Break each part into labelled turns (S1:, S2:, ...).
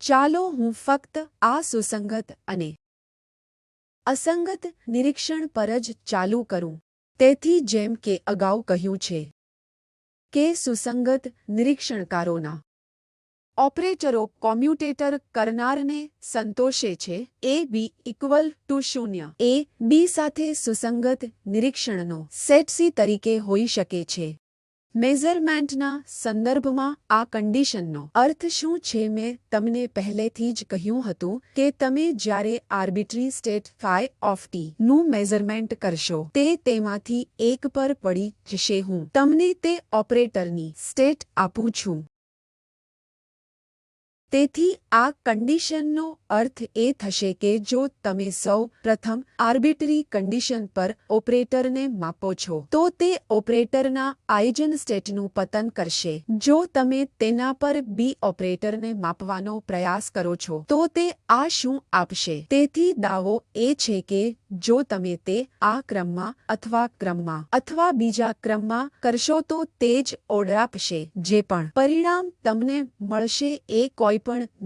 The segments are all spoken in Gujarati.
S1: ચાલો હું ફક્ત આ સુસંગત અને અસંગત નિરીક્ષણ પર જ ચાલુ કરું. તેથી જેમ કે અગાઉ કહ્યું છે કે સુસંગત નિરીક્ષણકારોના ઓપરેટરો કોમ્યુટેટર કરનારને સંતોષે છે. એ બી ઇક્વલ ટુ 0 એ બી સાથે સુસંગત નિરીક્ષણનો સેટ સી તરીકે હોઈ શકે છે. મેઝરમેન્ટના સંદર્ભમાં આ કન્ડિશનનો અર્થ શું છે? મેં તમને પહેલેથી જ કહ્યું હતું કે તમે જ્યારે આર્બિટ્રી સ્ટેટ ફાઈ ઓફ ટી નું મેઝરમેન્ટ કરશો તે તેમાંથી એક પર પડી જશે. હું તમને તે ઓપરેટરની સ્ટેટ આપું છું. તેથી આ કન્ડિશનનો અર્થ એ થશે કે જો તમે સૌ પ્રથમ આર્બિટરી કન્ડિશન પર ઓપરેટરને માપો છો તો તે ઓપરેટરના આઇજન સ્ટેટનું પતન કરશે. જો તમે તેના પર બી ઓપરેટરને માપવાનો પ્રયાસ કરો છો તો તે આ શું આપશે? તેથી દાવો એ છે કે જો તમે તે આ ક્રમમાં અથવા બીજા ક્રમમાં કરશો તો તે જ ઓર્ડર આપશે. જે પણ પરિણામ તમને મળશે એ કોઈપણ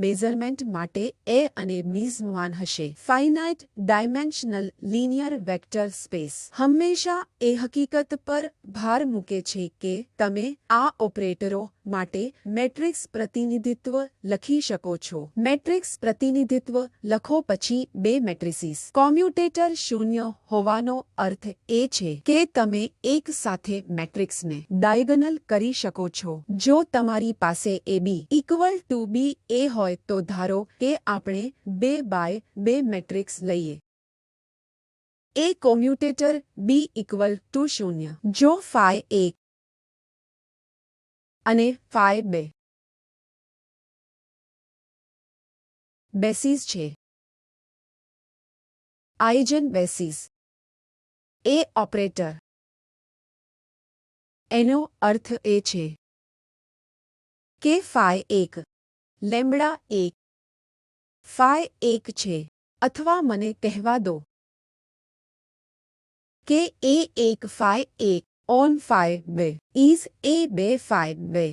S1: મેઝરમેન્ટ માટે એ અને બી સમાન હશે. Finite dimensional linear vector space હંમેશા એ હકીકત પર ભાર મૂકે છે કે તમે આ ઓપરેટરો માટે મેટ્રિક્સ પ્રતિનિધિત્વ લખી શકો છો. મેટ્રિક્સ પ્રતિનિધિત્વ લખો પછી બે મેટ્રિસીસ કોમ્યુટેટર શૂન્ય હોવાનો અર્થ એ છે કે તમે એક સાથે મેટ્રિક્સને ડાયગોનલ કરી શકો છો. જો તમારી પાસે એ બી ઇક્વલ ટુ બી એ હોય તો ધારો કે આપણે 2x2 મેટ્રિક્સ લઈએ. એ કોમ્યુટેટર બી ઇક્વલ ટુ 0 જો ફાઈ 1 અને ફાઈ 2 બેસિસ છે. આઇજન બેસિસ એ ઓપરેટર એનો અર્થ એ છે કે ફાઈ 1 લેમ્બડા 1 ફાઈ 1 છે અથવા મને કહેવા દો કે A 1 phi 1 on phi 2 is A 2 phi 2.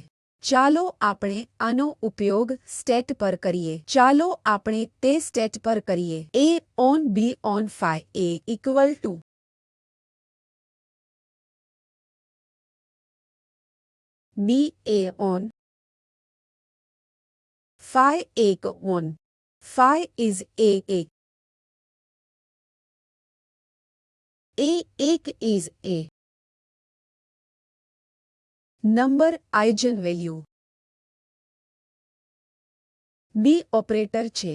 S1: ચાલો આપણે આનો ઉપયોગ સ્ટેટ પર કરીએ. ચાલો આપણે તે સ્ટેટ પર કરીએ. A on B on phi A equal to B A on phi 1 on phi is A 1 A 1 is a number eigenvalue B operator છે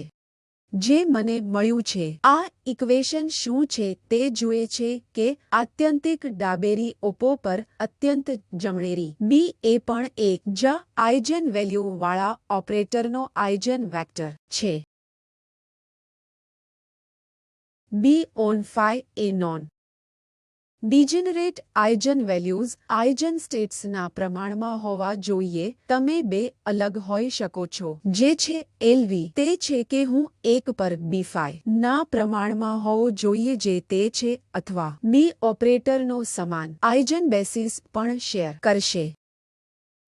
S1: જે મને મળ્યું છે. આ ઇક્વેશન શું છે તે જુએ છે કે આત્યંતિક ડાબેરી ઓપો પર અત્યંત જમણેરી બી એ પણ એક જ આઇજન વેલ્યુ વાળા ઓપરેટરનો આઇજન વેક્ટર છે. B on phi A non degenerate eigenvalues આઇજન સ્ટેટ્સના પ્રમાણમાં હોવા જોઈએ. તમે બે અલગ હોઈ શકો છો. જે છે એલવી તે છે કે હું એક પર બી ફાઈ ના પ્રમાણમાં હોવો જોઈએ જે તે છે અથવા બી ઓપરેટરનો સમાન આઇજન બેસિસ પણ શેર કરશે.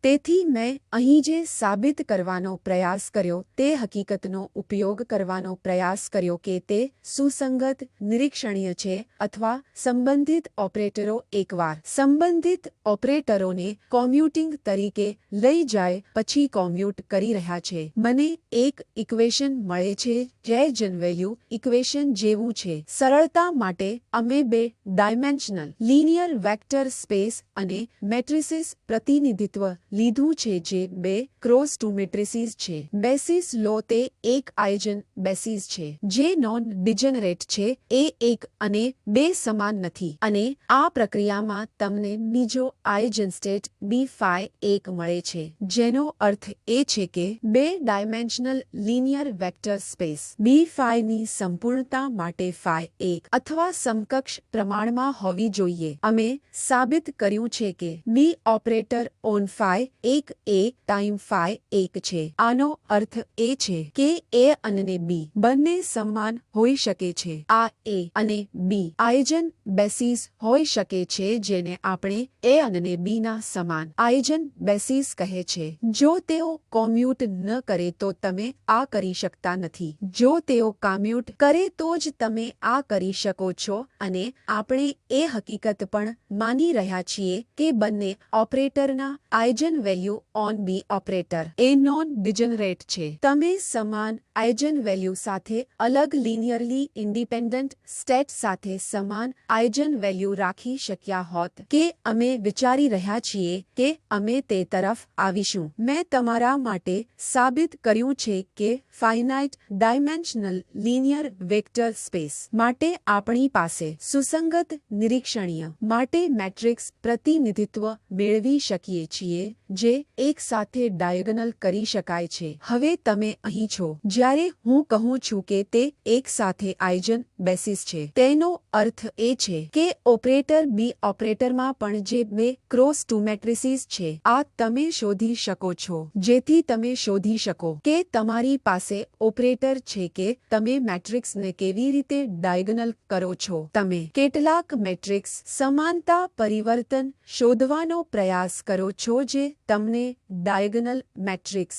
S1: તેથી મેં અહીં જે સાબિત કરવાનો પ્રયાસ કર્યો તે હકીકતનો ઉપયોગ કરવાનો પ્રયાસ કર્યો કે તે સુસંગત નિરીક્ષણીય છે અથવા સંબંધિત ઓપરેટરો એકવાર સંબંધિત ઓપરેટરોને કોમ્યુટિંગ તરીકે લઈ જાય પછી કોમ્યુટ કરી રહ્યા છે. મને એક ઇક્વેશન મળે છે જે જન વેલ્યુ ઇક્વેશન જેવું છે. સરળતા માટે અમે બે ડાયમેન્શનલ લિનિયર વેક્ટર સ્પેસ અને મેટ્રિસીસ પ્રતિનિધિત્વ લીધું છે જે 2x2 મેટ્રિસીસ છે. બેસિસ લો તે એક આઇજન બેસિસ છે જે નોન ડિજનરેટ છે. એ 1 અને 2 સમાન નથી અને આ પ્રક્રિયામાં તમને બીજો આઇજન સ્ટેટ બી ફાઈ 1 મળે છે જેનો અર્થ એ છે કે બે ડાયમેન્શનલ લિનિયર વેક્ટર સ્પેસ બી ફાઈની સંપૂર્ણતા માટે ફાઈ 1 અથવા સમકક્ષ પ્રમાણમાં હોવી જોઈએ. અમે સાબિત કર્યું છે કે B operator on phi phi 1 a time phi 1 છે। આનો અર્થ એ છે કે a અને b બંને સમાન હોઈ શકે છે। આ a અને b આઇજન બેસિસ હોઈ શકે છે, જેને આપણે a અને b ના સમાન આઇજન બેસિસ કહે છે। જો તેઓ કોમ્યુટ ન કરે તો તમે આ કરી શકતા નથી। જો તેઓ કોમ્યુટ કરે તો જ તમે આ કરી શકો છો, અને આપણે એ હકીકત પણ માની રહ્યા છીએ કે બંને ઓપરેટરના eigenvalue on B operator એ નોન ડિજનરેટ છે। તમે સમાન આઇજન વેલ્યુ સાથે અલગ લિનિયરલી ઇન્ડિપેન્ડન્ટ સ્ટેટ સાથે સમાન આઇજન વેલ્યુ રાખી શક્યા હોત કે અમે વિચારી રહ્યા છીએ કે અમે તે તરફ આવીશું। મેં તમારા માટે સાબિત કર્યું છે કે finite dimensional linear vector space માટે આપણી પાસે સુસંગત નિરીક્ષણીય માટે મેટ્રિક્સ પ્રતિનિધિત્વ મેળવી શકીએ છીએ જે એક સાથે ડાયગોનલ કરી શકાય છે। હવે તમે અહીં છો જ્યારે હું કહું છું કે તે એક સાથે આઇજન બેસિસ છે, તેનો અર્થ એ છે કે ઓપરેટર બી ઓપરેટરમાં પણ જે બે ક્રોસ ટુ મેટ્રિસીસ છે, આ તમે શોધી શકો છો જેથી તમે શોધી શકો કે તમારી પાસે ઓપરેટર છે કે તમે મેટ્રિક્સને કેવી રીતે ડાયગોનલ કરો છો। તમે કેટલાક મેટ્રિક્સ સમાનતા પરિવર્તન શોધવાનો પ્રયાસ કરો છો જે તમને ડાયગોનલ મેટ્રિક્સ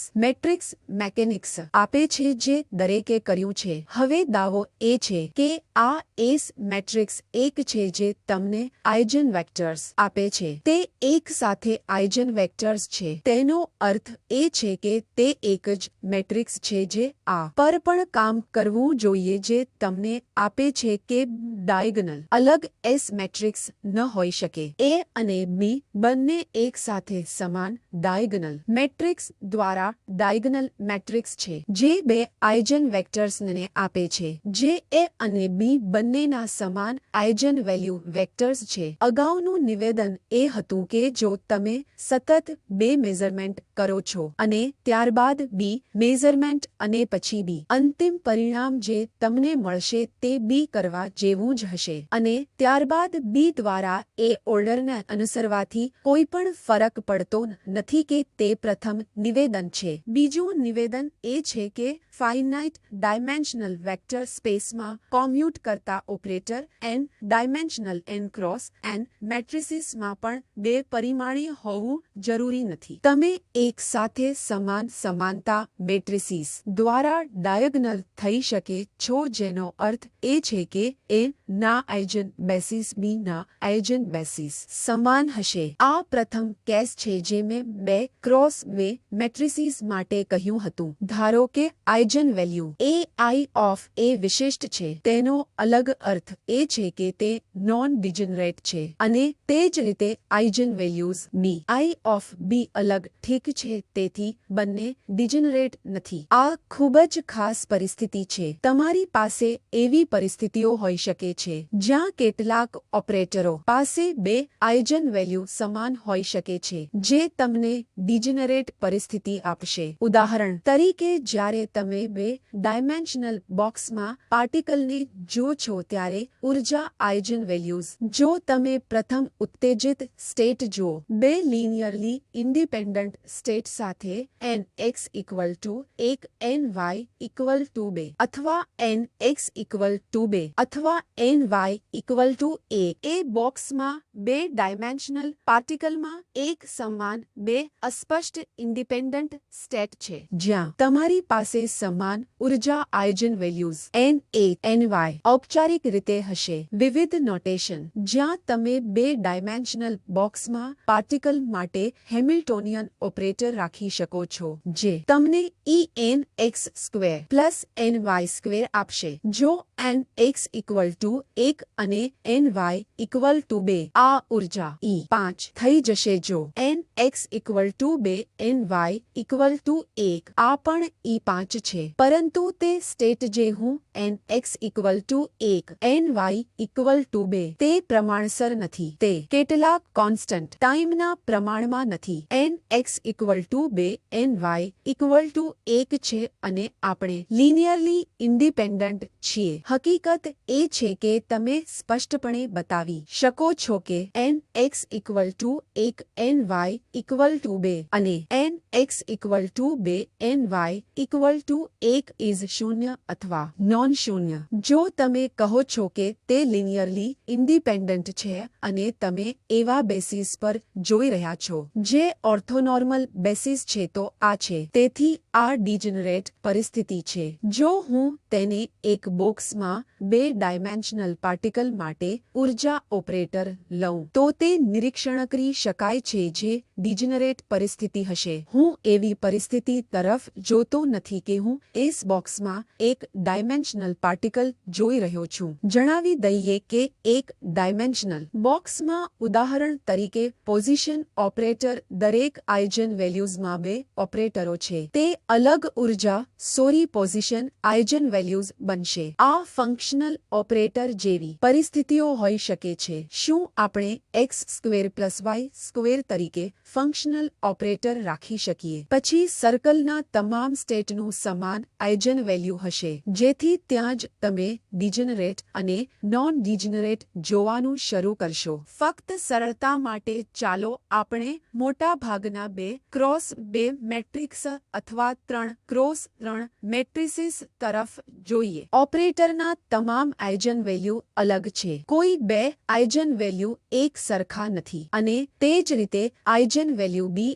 S1: મેકેનિક્સ આપે છે જે દરેકે કર્યું છે। હવે દાવો એ છે કે આ એસ મેટ્રિક્સ એક છે જે તમને આઇજન વેક્ટર્સ આપે છે। તે એક સાથે આઇજન વેક્ટર્સ છે, તેનો અર્થ એ છે કે તે એક જ મેટ્રિક્સ છે જે આ પર પણ કામ કરવું જોઈએ જે તમને આપે છે કે ડાયગોનલ અલગ એસ મેટ્રિક્સ ન હોઈ શકે। એ અને બી બંને એક સાથે સમાન ડાયગોનલ મેટ્રિક્સ દ્વારા ડાયગોનલ મેટ્રિક્સ છે જે બે આઇજન વેક્ટર્સને આપે છે જે એ અને બી બંનેના સમાન આઇજન વેલ્યુ વેક્ટર્સ છે। અગાઉનું નિવેદન એ હતું કે જો તમે સતત બે મેઝરમેન્ટ કરો છો અને ત્યારબાદ બી મેઝરમેન્ટ અને પછી બી અંતિમ પરિણામ જે તમને મળશે તે બી કરવા જેવું જ હશે, અને ત્યારબાદ બી દ્વારા એ ઓર્ડરને અનુસરવાથી કોઈ પણ ફરક પડતો નથી કે તે પ્રથમ નિવેદન છે। બીજું નિવેદન એ છે કે ફાઇનાઇટ ડાયમેન્શનલ વેક્ટર સ્પેસમાં કોમ્યુટ કરતા operator n dimensional n cross n મેટ્રિસીસમાં પણ બે પરિમાણીય હોવું જરૂરી નથી। તમે એક સાથે સમાન સમાનતા મેટ્રિસીસ દ્વારા ડાયગોનલ થઈ શકે છો, જેનો અર્થ એ છે કે એ ના આઇજન બેસિસ બી ના આઇજન બેસિસ સમાન હશે। આ પ્રથમ કેસ છે જે મેં બે ક્રોસ બે મેટ્રિસીસ માટે કહ્યું હતું। ધારો કે આઇજન વેલ્યુ એ આઈ ઓફ એ વિશિષ્ટ છે, તેનો અલગ અર્થ એ છે કે તે નોન ડિજનરેટ છે, અને તે જ રીતે આઇજન વેલ્યુઝ બી આઈ ઓફ બી અલગ ઠીક છે, તેથી બંને ડિજનરેટ નથી। આ ખૂબ જ ખાસ પરિસ્થિતિ છે। તમારી પાસે એવી પરિસ્થિતિઓ હોઈ શકે છે જ્યાં કેટલાક ઓપરેટરો પાસે બે આઇજન વેલ્યુ સમાન હોઈ શકે છે જે તમને ડિજનરેટ પરિસ્થિતિ આપશે। ઉદાહરણ તરીકે જ્યારે તમે બે ડાયમેન્શનલ બોક્સમાં પાર્ટિકલને જો છો ત્યારે ઉર્જા આઇજન વેલ્યુઝ જો તમે પ્રથમ ઉત્તેજિત સ્ટેટ જુઓ બે લિનિયરલી ઇન્ડિપેન્ડન્ટ સ્ટેટ સાથે n x equal to 1 n y equal to 2 અથવા n x ઇક્વલ ટુ 2 અથવા n y ઇક્વલ ટુ 1 એ બોક્સમાં બે ડાયમેન્શનલ પાર્ટિકલમાં એક સમાન બે અસ્પષ્ટ ઇન્ડિપેન્ડન્ટ સ્ટેટ છે જ્યાં તમારી પાસે સમાન ઉર્જા આઇજન values n a n y ઔપચારિક રીતે હશે। વિવિધ નોટેશન જ્યાં તમે બે ડાયમેન્શનલ બોક્સમાં પાર્ટિકલ માટે હેમિલ્ટોનિયન ઓપરેટર રાખી શકો છો જે તમને en x square plus n y square આપશે। જો n x ઇક્વલ ટુ 1 અને n y ઇક્વલ ટુ 2 આ ઉર્જા E5 થઈ જશે। જો n x equal to 2 n y equal to 1 આ પણ E5 છે, પરંતુ તે સ્ટેટ જે હું n x equal to 1 n y equal to 2 તે પ્રમાણસર નથી, તે કેટલાક કોન્સ્ટન્ટ ટાઈમના પ્રમાણમાં નથી। n x equal to 2 n y equal to 1 છે અને આપણે લિનિયરલી ઇન્ડિપેન્ડન્ટ છીએ। હકીકત એ છે કે તમે સ્પષ્ટપણે બતાવી શકો છો કે n x equal to 1 n y equal 2 અને nx = 2 ny = 1 ઇઝ શૂન્ય અથવા નોન શૂન્ય. જો તમે કહો છો કે તે લિનિયરલી ઇન્ડિપેન્ડન્ટ છે અને તમે એવા બેસિસ પર જોઈ રહ્યા છો જે ઓર્થોનોર્મલ બેસિસ છે તો આ છે. તેથી આ ડિજનરેટ પરિસ્થિતિ છે. જો હું તેને એક બોક્સમાં 2 ડાયમેન્શનલ પાર્ટિકલ માટે ઉર્જા ઓપરેટર લઉં તો તે નિરીક્ષણ કરી શકાય છે જે ડિજનરેટ પરિસ્થિતિ હશે. હું એવી પરિસ્થિતિ તરફ જોતો નથી કે હું એસ બોક્સમાં એક ડાયમેન્શનલ પાર્ટિકલ જોઈ રહ્યો છું. જણાવી દઈએ કે એક ડાયમેન્શનલ બોક્સમાં ઉદાહરણ તરીકે પોઝિશન ઓપરેટર દરેક આઇજન વેલ્યુઝમાં 2 ઓપરેટરો છે. તે અલગ ઉર્જા પોઝિશન આઇજન વેલ્યુઝ બનશે. આ ફંક્શનલ ઓપરેટર જેવી પરિસ્થિતિઓ હોઈ શકે છે. શું આપણે x² + y² તરીકે ફંક્શનલ ઓપરેટર રાખી શકીએ? પછી સર્કલના તમામ સ્ટેટનું સમાન આઇજન વેલ્યુ હશે જેથી ત્યાં જ તમે ડિજનરેટ અને નોન ડિજનરેટ જોવાનું શરૂ કરશો. ફક્ત સરળતા માટે ચાલો આપણે મોટા ભાગના 2x2 મેટ્રિક્સ અથવા 3x3 મેટ્રિસીસ તરફ જોઈએ. ઓપરેટરના તમામ આઇજન વેલ્યુ અલગ છે. કોઈ 2 આઇજન વેલ્યુ એક સરખા નથી અને તે જ રીતે આઇજન વેલ્યુ bi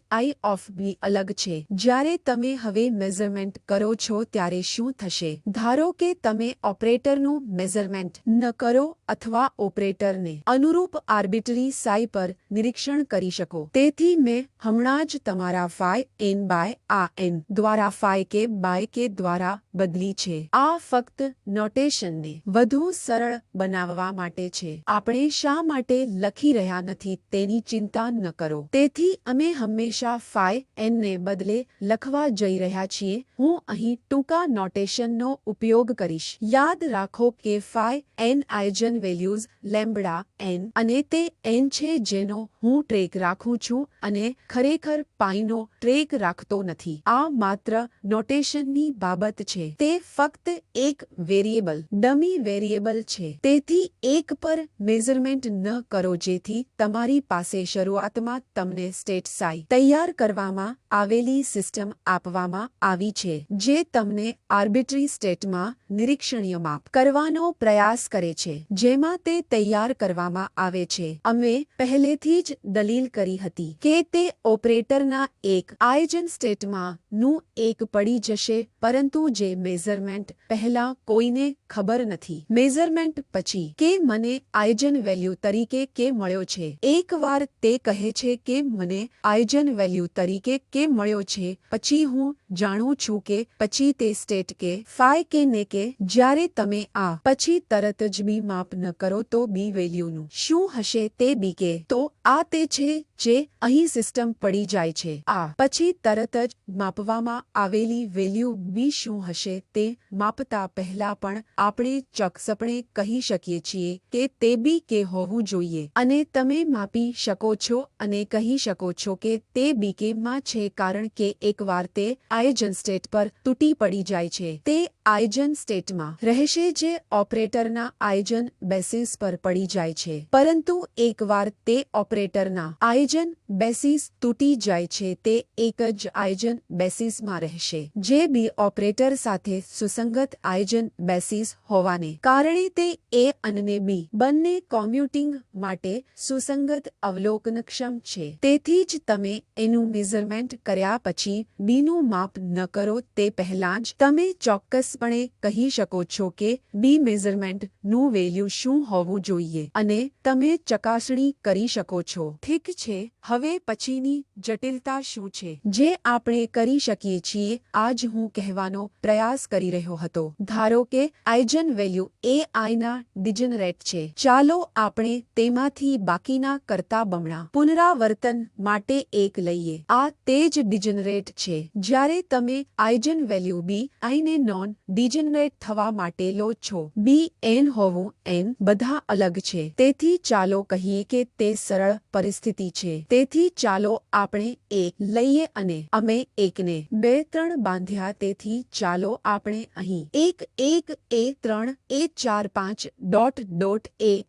S1: of b અલગ છે. જ્યારે તમે હવે મેઝરમેન્ટ કરો છો ત્યારે શું થશે? ધારો કે તમે ઓપરેટરનું મેઝરમેન્ટ ન કરો અથવા ઓપરેટરને અનુરૂપ આર્બિટરી સાઈ પર નિરીક્ષણ કરી શકો. તેથી મેં હમણાં જ તમારા phi n બાય આ n દ્વારા phi k બાય k દ્વારા બદલી છે. આ ફક્ત નોટેશનને વધુ સરળ બનાવવા માટે છે. આપણે શા માટે લખી રહ્યા નથી તેની ચિંતા ન કરો. તેથી અમે હંમેશા phi n ને બદલે લખવા જઈ રહ્યા છીએ. હું અહીં ટૂંકા નોટેશનનો ઉપયોગ કરીશ. યાદ રાખો કે phi n eigenvalues lambda n અને તે n છે જેનો હું ટ્રેક રાખું છું અને ખરેખર પાઈનો ટ્રેક રાખતો નથી. આ માત્ર નોટેશનની બાબત છે. તે ફક્ત એક વેરિયેબલ ડમી વેરિયેબલ છે. તેથી એક પર મેઝરમેન્ટ ન કરો જેથી તમારી પાસે શરૂઆતમાં તમને સ્ટેટ સાઈ તૈયાર કરવામાં આવેલી સિસ્ટમ આપવામાં આવી છે જે તમને આર્બિટરી સ્ટેટમાં નિરીક્ષણીય માપ કરવાનો પ્રયાસ કરે છે જેમાં તે તૈયાર કરવામાં આવે છે. અમે પહેલેથી જ દલીલ કરી હતી કે તે ઓપરેટરના એક આઇજન સ્ટેટમાં નું એક પડી જશે પરંતુ જે મેઝરમેન્ટ પહેલા કોઈને ખબર નથી. મેઝરમેન્ટ પછી કે મને આઇજન વેલ્યુ તરીકે કે મળ્યો છે. એકવાર તે કહે છે કે મને આઇજન વેલ્યુ તરીકે કે મળ્યો છે પછી હું જાણું છું કે પછી તે સ્ટેટ કે phi k ને કે જ્યારે તમે આ પછી તરત જ બી માપ ન કરો તો બી વેલ્યુનું શું હશે તે બી કે તો આ તે છે જે અહીં સિસ્ટમ પડી જાય છે. આ પછી તરત જ માપવામાં આવેલી વેલ્યુ બી શું હશે તે માપતા પહેલા પણ આપણે ચોક્કસપણે કહી શકીએ છીએ કે તે બી કે હોવું જોઈએ અને તમે માપી શકો છો અને કહી શકો છો કે તે બી કે માં છે કારણ કે એકવાર તે આઇજન સ્ટેટ પર તૂટી પડી જાય છે તે આઇજન સ્ટેટમાં રહેશે જે ઓપરેટરના આઇજન બેસિસ પર પડી જાય છે. પરંતુ એકવાર તે ઓપરેટરના આઇજન બેસિસ તૂટી જાય છે તે એક જ આઇજન બેસિસમાં રહેશે જે બી ઓપરેટર સાથે સુસંગત આઇજન બેસિસ હોવાને કારણે તે એ અને બી બંને કોમ્યુટિંગ માટે સુસંગત અવલોકનક્ષમ છે. તેથી જ તમે એનું મેઝરમેન્ટ કર્યા પછી બીનું માપ ન કરો તે પહેલાં જ તમે ચોક્કસપણે કહી શકો છો કે બી મેઝરમેન્ટ નું વેલ્યુ શું હોવું જોઈએ અને તમે ચકાસણી કરી શકો છો. ઠીક છે, હવે પછીની જટિલતા શું છે જે આપણે કરી શકીએ છીએ આ જ હું કહેવાનો પ્રયાસ કરી રહ્યો હતો. ધારો કે આઇજન વેલ્યુ એ આઈના ડિજનરેટ છે. ચાલો આપણે તેમાંથી બાકીના કરતા બમણા પુનરાવર્તન માટે એક લઈએ. આ તે જ ડિજનરેટ છે. જ્યારે તમે આઇજન વેલ્યુ બી આઈને નોન ડિજનરેટ થવા માટે લો છો બી n હોવું n બધા અલગ છે. તેથી ચાલો કહીએ કે તે સરળ પરિસ્થિતિ છે. છે, તેથી ચાલો આપણે 1 લઈએ અને અમે 1ને 2 3 બાંધ્યા, તેથી ચાલો આપણે અહીં 1 1 a 3 a 4 5 ...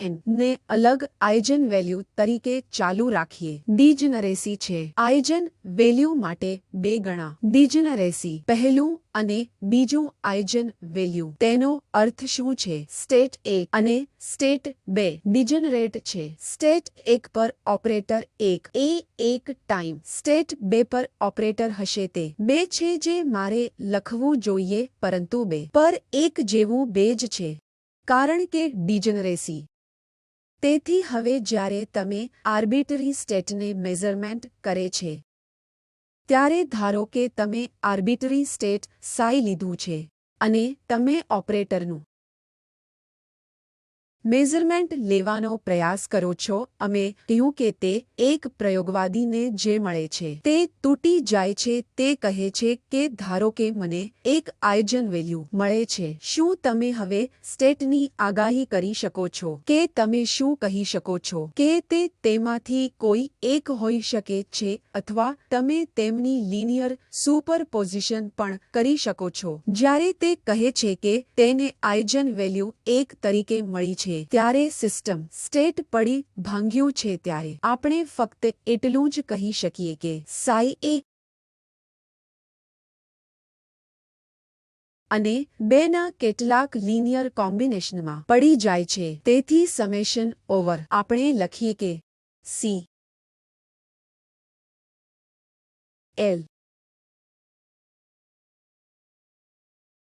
S1: an ને અલગ આઇજન વેલ્યુ તરીકે ચાલુ રાખીએ. ડિજનરેસી છે આઇજન વેલ્યુ માટે 2 ગણા ડિજનરેસી. પહેલું અને બીજું આઇજન વેલ્યુ. તેનો અર્થ શું છે? સ્ટેટ 1 અને સ્ટેટ 2 ડિજનરેટ છે. સ્ટેટ 1 પર ઓપરેટર 1 એ 1 ટાઈમ સ્ટેટ 2 પર ઓપરેટર હશે તે 2 છે, જે મારે લખવું જોઈએ, પરંતુ 2 પર 1 જેવું 2 જ છે, કારણ કે ડિજનરેસી. તેથી હવે જ્યારે તમે આર્બિટરી સ્ટેટને મેઝરમેન્ટ કરે છે, ત્યારે ધારો કે તમે આર્બિટરી સ્ટેટ સાઈ લીધું છે અને તમે ઓપરેટરનું મેઝરમેન્ટ લેવાનો પ્રયાસ કરો છો. અમે કહ્યું કે તે એક પ્રયોગવાદીને જે મળે છે તે તૂટી જાય છે. તે કહે છે કે ધારો કે મને એક આઇજન વેલ્યુ મળે છે. શું તમે હવે સ્ટેટની આગાહી કરી શકો છો કે તમે શું કહી શકો છો કે તે તેમાંથી કોઈ એક હોઈ શકે છે, અથવા તમે તેમની લિનિયર સુપરપોઝિશન પણ કરી શકો છો? જ્યારે તે કહે છે કે તેને આઇજન વેલ્યુ 1 તરીકે મળી છે, ત્યારે સિસ્ટમ સ્ટેટ પડી ભાંગ્યું છે. ત્યારે આપણે ફક્ત એટલું જ કહી શકીએ કે સાઈ 1 અને 2 ના કેટલાક લિનિયર કોમ્બિનેશનમાં પડી જાય છે. તેથી સમેશન ઓવર આપણે લખીએ કે સી એલ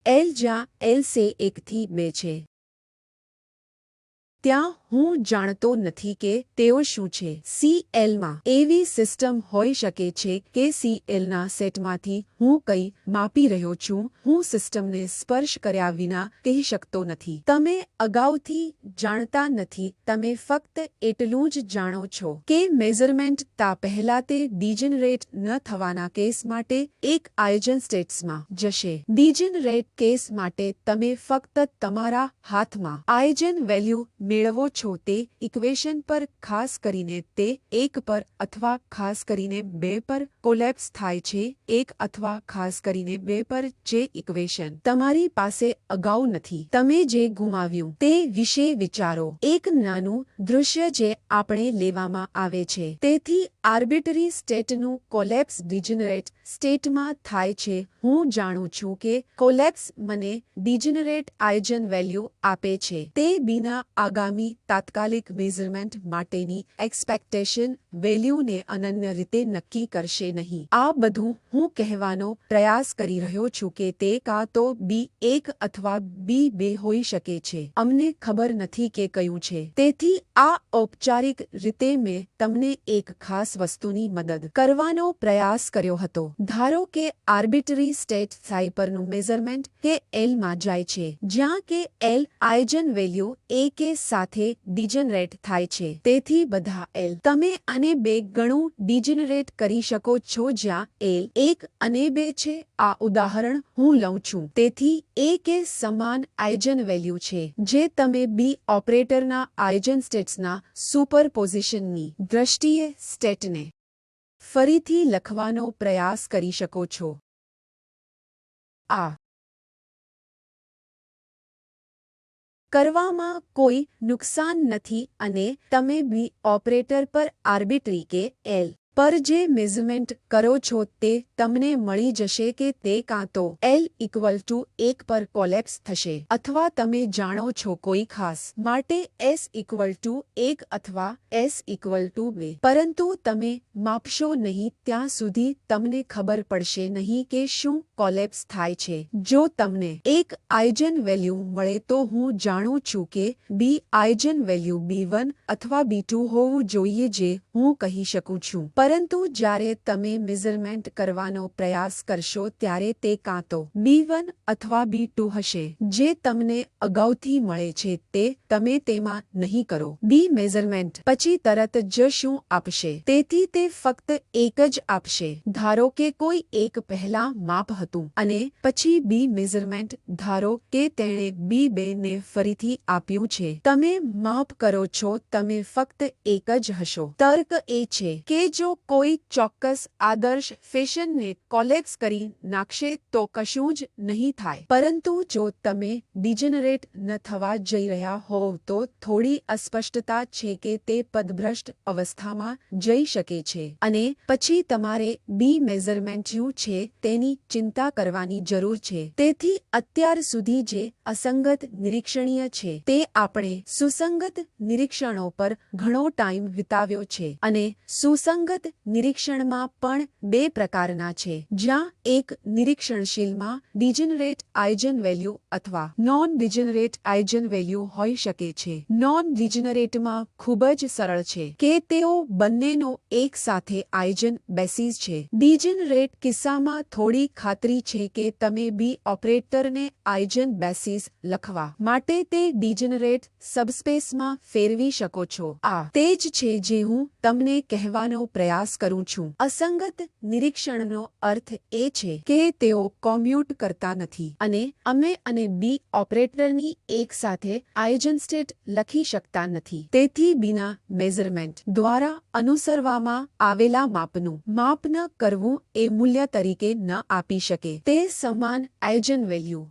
S1: એલ જ્યાં એલ સે 1 થી 2 છે, ત્યાં હું જાણતો નથી કે તેઓ શું છે. CLમાં એવી સિસ્ટમ હોઈ શકે છે કે CLના સેટમાંથી હું કંઈ માપી રહ્યો છું. હું સિસ્ટમને સ્પર્શ કર્યા વિના કહી શકતો નથી. તમે અગાઉથી જાણતા નથી, તમે ફક્ત એટલું જ જાણો છો કે મેઝરમેન્ટ તા પહેલા તે ડિજનરેટ ન થવાના કેસ માટે એક આઇજન સ્ટેટ્સમાં જશે. ડિજનરેટ કેસ માટે તમે ફક્ત તમારા હાથમાં આઇજન વેલ્યુ મેળવો છો તે ઇક્વેશન પર, ખાસ કરીને તે 1 પર અથવા ખાસ કરીને 2 પર કોલેપ્સ થાય છે. 1 અથવા ખાસ કરીને 2 પર જે ઇક્વેશન તમારી પાસે અગાઉ નથી. તમે જે ગુમાવ્યું તે વિશે વિચારો. એક નાનું દૃશ્ય જે આપણે લેવામાં આવે છે. તેથી આર્બિટરી સ્ટેટનું કોલેપ્સ ડિજનરેટ સ્ટેટમાં થાય છે. હું જાણું છું કે કોલેપ્સ મને ડિજનરેટ આઇજન વેલ્યુ આપે છે. તે વિના આગામી તાત્કાલિક મેઝરમેન્ટ માટેની એક્સપેક્ટેશન વેલ્યુને અનન્ય રીતે નક્કી કરશે નહીં. આ બધું હું કહેવાનો પ્રયાસ કરી રહ્યો છું કે તે કાં તો B1 અથવા B2 હોઈ શકે છે. અમને ખબર નથી કે કયું છે. તેથી આ ઔપચારિક રીતે મેં તમને એક ખાસ વસ્તુની મદદ કરવાનો પ્રયાસ કર્યો હતો. ધારો કે આર્બિટરી સ્ટેટ સાઈ પરનું મેઝરમેન્ટ કે L માં જાય છે, જ્યાં કે L આઇજન વેલ્યુ A કે સાથે ડિજનરેટ થાય છે. તેથી બધા L તમે આને 2 ગણું ડિજનરેટ કરી શકો છો, જ્યાં L 1 અને 2 છે. આ ઉદાહરણ હું લઉં છું. તેથી A કે સમાન આઇજન વેલ્યુ છે, જે તમે B ઓપરેટરના આઇજન સ્ટેટ્સના સુપરપોઝિશનની દ્રષ્ટિએ સ્ટેટને ફરીથી લખવાનો પ્રયાસ કરી શકો છો. આ કરવામાં કોઈ નુકસાન નથી અને તમે B ઓપરેટર પર આર્બિટરી કે L પર જે મેઝરમેન્ટ કરો છો તે તમને મળી જશે કે તે કાં તો L = 1 પર કોલેપ્સ થશે, અથવા તમે જાણો છો કોઈ ખાસ માટે S = 1 અથવા S = 2, પરંતુ તમે માપશો નહીં ત્યાં સુધી તમને ખબર પડશે નહીં કે શું કોલેપ્સ થાય છે. જો તમને એક આઇજન વેલ્યુ મળે તો હું જાણું છું કે B આઇજન વેલ્યુ B1 અથવા B2 હોવું જોઈએ, જે હું કહી શકું છું. પરંતુ જ્યારે તમે મેઝરમેન્ટ કરવાનો પ્રયાસ કરશો ત્યારે તે કાં તો B1 અથવા B2 હશે જે તમને અગાઉથી મળે છે તે તમે તેમાં નહીં કરો. બી મેઝરમેન્ટ પછી તરત જ શું આપશે? તેથી તે ફક્ત એક જ આપશે. ધારો કે કોઈ એક પહેલા માપ હતું અને પછી બી મેઝરમેન્ટ ધારો કે તેણે B2 ને ફરીથી આપ્યું છે. તમે માપ કરો છો, તમે ફક્ત એક જ હશો. તર્ક એ છે કે જો કોઈ ચોક્કસ આદર્શ ફેશનને કોલેપ્સ કરી નાખશે તો કશું જ નહીં થાય. પરંતુ જો તમે ડિજનરેટ ન થવા જઈ રહ્યા હોવ તો થોડી અસ્પષ્ટતા છે કે તે પદભ્રષ્ટ અવસ્થામાં જઈ શકે છે અને પછી તમારે બી મેઝરમેન્ટ શું છે તેની ચિંતા કરવાની જરૂર છે. તેથી અત્યાર સુધી જે અસંગત નિરીક્ષણીય છે તે આપણે સુસંગત નિરીક્ષણો પર ઘણો ટાઈમ વિતાવ્યો છે અને સુસંગત નિરીક્ષણમાં પણ બે પ્રકારના છે, જ્યાં એક નિરીક્ષણશીલમાં ડિજનરેટ આઇજન વેલ્યુ અથવા નોન ડિજનરેટ આઇજન વેલ્યુ હોઈ શકે છે. નોન ડિજનરેટમાં ખૂબ જ સરળ છે કે તેઓ બંનેનો એક સાથે આઇજન બેસિસ છે. ડિજનરેટ કિસ્સામાં થોડી ખાતરી છે કે તમે બી ઓપરેટરને આઇજન બેસિસ લખવા માટે તે ડિજનરેટ સબસ્પેસમાં ફેરવી શકો છો. આ તે જ છે જે હું તમને કહેવાનો પ્રયાસ કરું છું. અસંગત નિરીક્ષણનો અર્થ એ છે કે તેઓ કોમ્યુટ કરતા નથી અને અમે અને બી ઓપરેટરની એક સાથે આઇજન સ્ટેટ લખી શકતા નથી. તેથી બીના મેઝરમેન્ટ દ્વારા અનુસરવામાં આવેલા માપનું માપ ન કરવું એ મૂલ્ય તરીકે ન આપી શકે. તે સમાન આઇજન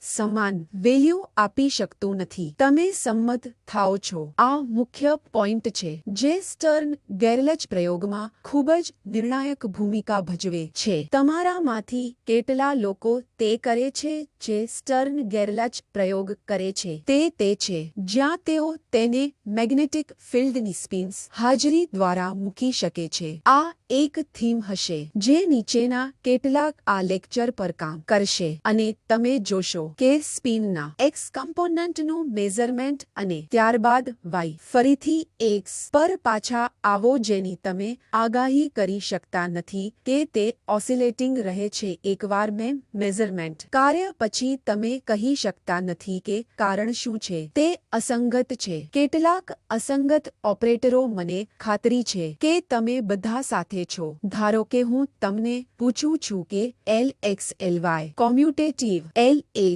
S1: સમાન વેલ્યુ આપી શકતું નથી. તમે સંમત થાઓ છો? આ મુખ્ય પોઈન્ટ છે જે સ્ટર્ન ગેરલચ પ્રયોગમાં ખૂબ જ નિર્ણાયક ભૂમિકા ભજવે છે. તમારામાંથી કેટલા લોકો તે કરે છે જે સ્ટર્ન ગેરલચ પ્રયોગ કરે છે? તે છે જ્યાં તેઓ તેને મેગ્નેટિક ફિલ્ડની સ્પિન્સ હાજરી દ્વારા મૂકી શકે છે. આ એક થીમ હશે જે નીચેના કેટલાક આ લેક્ચર પર કામ કરશે અને તમે જોશો કે સ્પિનના એક્સ કમ્પોનન્ટનું મેઝરમેન્ટ અને ત્યારબાદ વાય ફરીથી એક્સ પર પાછા આવો જેની તમે આગાહી કરી શકતા નથી કે તે ઓસિલેટિંગ રહે છે. એકવાર મેં મેઝરમેન્ટ કાર્ય પછી તમે કહી શકતા નથી કે કારણ શું છે. તે અસંગત છે. કેટલાક અસંગત ઓપરેટરો મને ખાતરી છે કે તમે બધા સાથે છો. ધારો કે હું તમને પૂછું છું કે LXLY commutative LA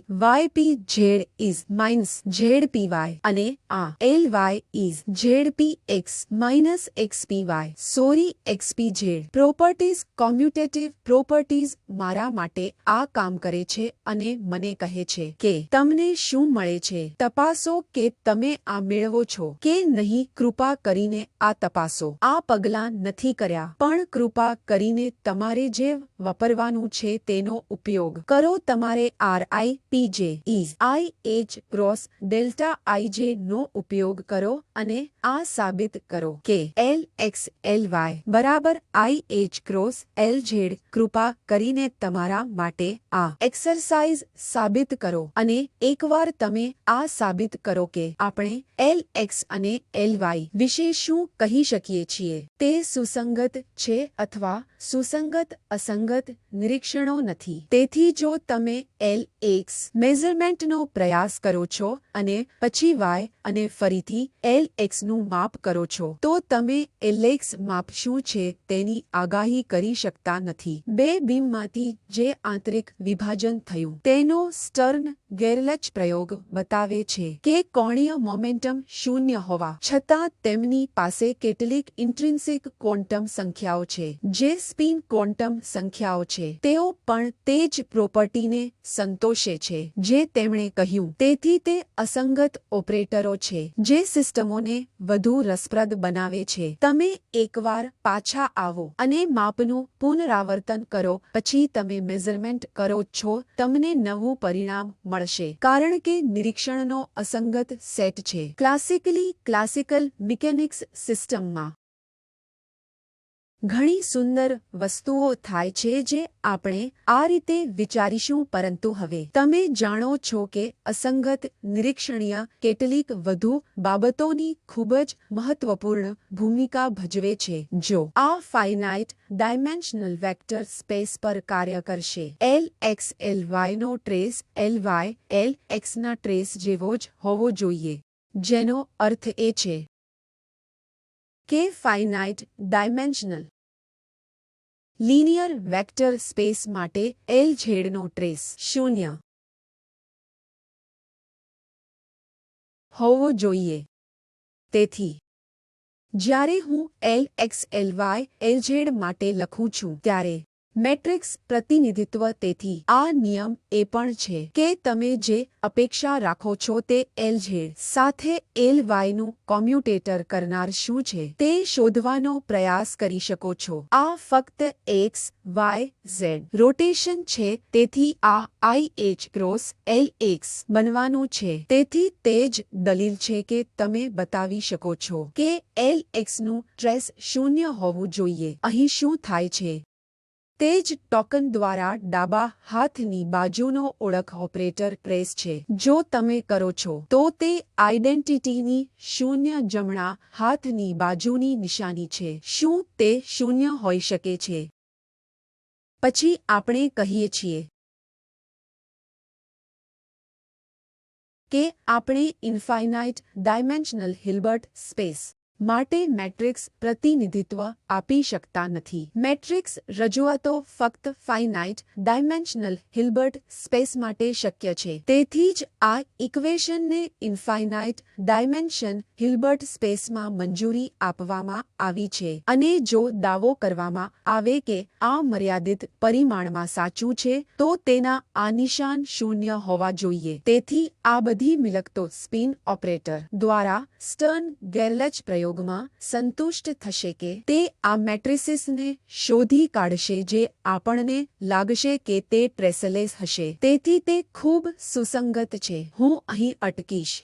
S1: YPZ is minus ZPY અને આ LY is ZPX minus XPY. Sorry XPZ. Properties commutative properties મારા માટે આ કામ કરે છે અને મને કહે છે કે તમને શું મળે છે. તપાસો કે તમે આ મેળવો છો કે નહીં. કૃપા કરીને આ તપાસો. આ પગલાં નથી કર્યા પણ કૃપા કરીને તમારે જે વાપરવાનું છે તેનો ઉપયોગ કરો. તમારે RIPJ is IH cross delta IJ નો ઉપયોગ કરો અને આ સાબિત કરો કે LXLY બરાબર IH ક્રોસ LZ. કૃપા કરીને તમારા માટે આ એક્સરસાઇઝ સાબિત કરો અને એકવાર તમે આ સાબિત કરો કે આપણે LX અને LY વિશે શું કહી શકીએ છીએ. તે સુસંગત છે અથવા સુસંગત અસંગત નિરીક્ષણો નથી. તેથી જો તમે LX મેઝરમેન્ટનો પ્રયાસ કરો છો અને પછી Y અને ફરીથી LXનું માપ કરો છો તો તમે LX માપ શું છે તેની આગાહી કરી શકતા નથી. બે બીમમાંથી જે આંતરિક વિભાજન થયું તેનો સ્ટર્ન ગેરલચ પ્રયોગ બતાવે છે કે કોણીય મોમેન્ટમ શૂન્ય હોવા છતાં તેમની પાસે કેટલીક ઇન્ટ્રિન્સિક ક્વોન્ટમ સંખ્યાઓ છે જે સ્પિન ક્વોન્ટમ સંખ્યાઓ છે. તેઓ પણ તે જ પ્રોપર્ટીને સંતોષે છે જે તેમણે કહ્યું. તેથી તે અસંગત ઓપરેટરો છે જે સિસ્ટમોને વધુ રસપ્રદ બનાવે છે. તમે એકવાર પાછા આવો અને માપનું પુનરાવર્તન કરો પછી તમે મેઝરમેન્ટ કરો છો તમને નવું પરિણામ મળશે કારણ કે નિરીક્ષણનો અસંગત સેટ છે. ક્લાસિકલ મિકેનિક્સ સિસ્ટમમાં ઘણી સુંદર વસ્તુઓ થાય છે જે આપણે આ રીતે વિચારીશું, પરંતુ હવે તમે જાણો છો કે અસંગત નિરીક્ષણીય કેટલીક વધુ બાબતોની ખૂબ જ મહત્વપૂર્ણ ભૂમિકા ભજવે છે જો આ ફાઇનાઇટ ડાયમેન્શનલ વેક્ટર સ્પેસ પર કાર્ય કરશે. Lx Ly નો ટ્રેસ Ly Lx ના ટ્રેસ જેવો જ હોવો જોઈએ, જેનો અર્થ એ છે કે finite dimensional linear vector space માટે Lz નો ટ્રેસ 0 હોવો જોઈએ. તેથી જ્યારે હું Lx Ly Lz માટે લખું છું ત્યારે મેટ્રિક્સ પ્રતિનિધિત્વ, તેથી આ નિયમ એ પણ છે કે તમે જે અપેક્ષા રાખો છો તે Lz સાથે Ly નું કોમ્યુટેટર કરનાર શું છે તે શોધવાનો પ્રયાસ કરી શકો છો. આ ફક્ત x, y, z રોટેશન છે, તેથી આ IH ક્રોસ Lx બનવાનું છે. તેથી તે જ દલીલ છે કે તમે બતાવી શકો છો કે Lx નું ટ્રેસ 0 હોવું જોઈએ. અહીં શું થાય છે તે જ ટોકન દ્વારા ડાબા હાથની બાજુનો ઓળખ ઓપરેટર ટ્રેસ છે. જો તમે કરો છો તો તે આઇડેન્ટિટીની 0 જમણા હાથની બાજુની નિશાની છે. શું તે 0 હોઈ શકે છે? પછી આપણે કહીએ છીએ કે આપણે ઇન્ફાઇનાઇટ ડાયમેન્શનલ હિલ્બર્ટ સ્પેસ માટે મેટ્રિક્સ પ્રતિનિધિત્વ આપી શકતા નથી. મેટ્રિક્સ રજૂઆતો ફક્ત ફાઇનાઇટ ડાયમેન્શનલ હિલ્બર્ટ સ્પેસ માટે શક્ય છે. તેથી જ આ ઇક્વેશનને ઇન્ફાઇનાઇટ ડાયમેન્શન હિલ્બર્ટ સ્પેસમાં મંજૂરી આપવામાં આવી છે. અને જો દાવો કરવામાં આવે કે આ મર્યાદિત પરિમાણમાં સાચું છે, તો તેના આ નિશાન 0 હોવા જોઈએ. તેથી આ બધી મિલકતો સ્પિન ઓપરેટર દ્વારા સ્ટર્ન ગેરલેચ પ્રયોગમાં સંતુષ્ટ થશે કે તે આ મેટ્રિસીસને શોધી કાઢશે જે આપણને લાગશે કે તે ટ્રેસલેસ હશે. તેથી તે ખૂબ સુસંગત છે. હું અહીં અટકીશ.